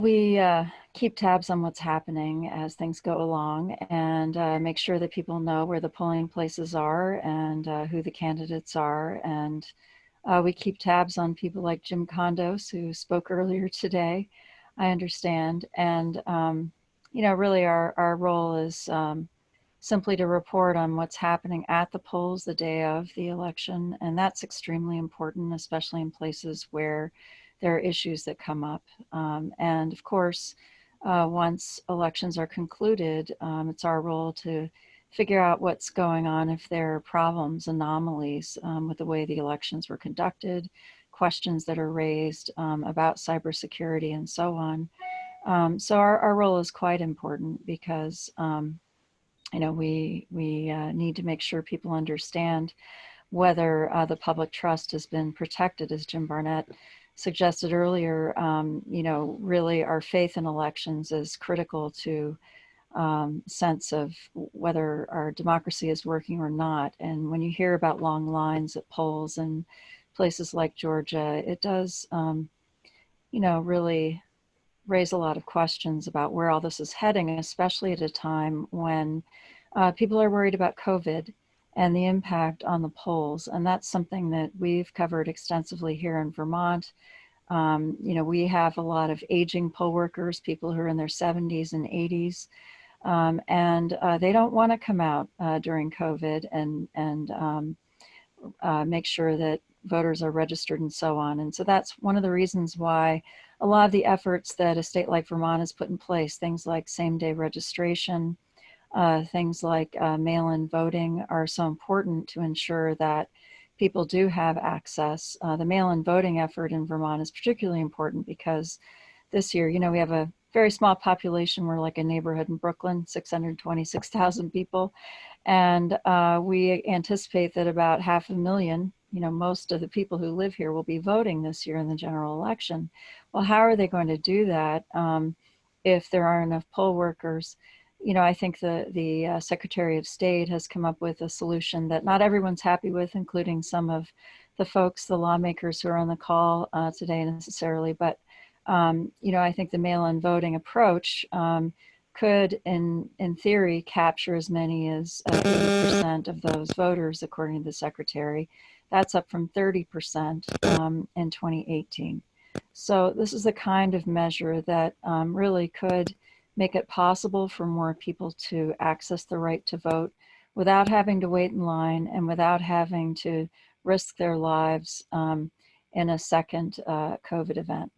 We keep tabs on what's happening as things go along, and make sure that people know where the polling places are and who the candidates are. And we keep tabs on people like Jim Condos, who spoke earlier today, I understand. And, really our role is simply to report on what's happening at the polls the day of the election. And that's extremely important, especially in places where there are issues that come up. And of course, once elections are concluded, it's our role to figure out what's going on, if there are problems, anomalies with the way the elections were conducted, questions that are raised about cybersecurity and so on. So our role is quite important because we need to make sure people understand whether the public trust has been protected, as Jim Barnett suggested earlier. Really our faith in elections is critical to sense of whether our democracy is working or not. And when you hear about long lines at polls in places like Georgia, it does, really raise a lot of questions about where all this is heading, especially at a time when people are worried about COVID and the impact on the polls. And that's something that we've covered extensively here in Vermont. We have a lot of aging poll workers, people who are in their 70s and 80s, and they don't want to come out during COVID and make sure that voters are registered and so on. And so that's one of the reasons why a lot of the efforts that a state like Vermont has put in place, things like same-day registration, things like mail-in voting, are so important to ensure that people do have access. The mail-in voting effort in Vermont is particularly important because this year, we have a very small population. We're like a neighborhood in Brooklyn, 626,000 people. And we anticipate that about 500,000, most of the people who live here will be voting this year in the general election. Well, how are they going to do that if there aren't enough poll workers? I think the Secretary of State has come up with a solution that not everyone's happy with, including some of the folks, the lawmakers who are on the call today necessarily. But, I think the mail-in voting approach could, in theory, capture as many as 80% of those voters, according to the Secretary. That's up from 30% in 2018. So this is the kind of measure that really could make it possible for more people to access the right to vote without having to wait in line and without having to risk their lives in a second COVID event.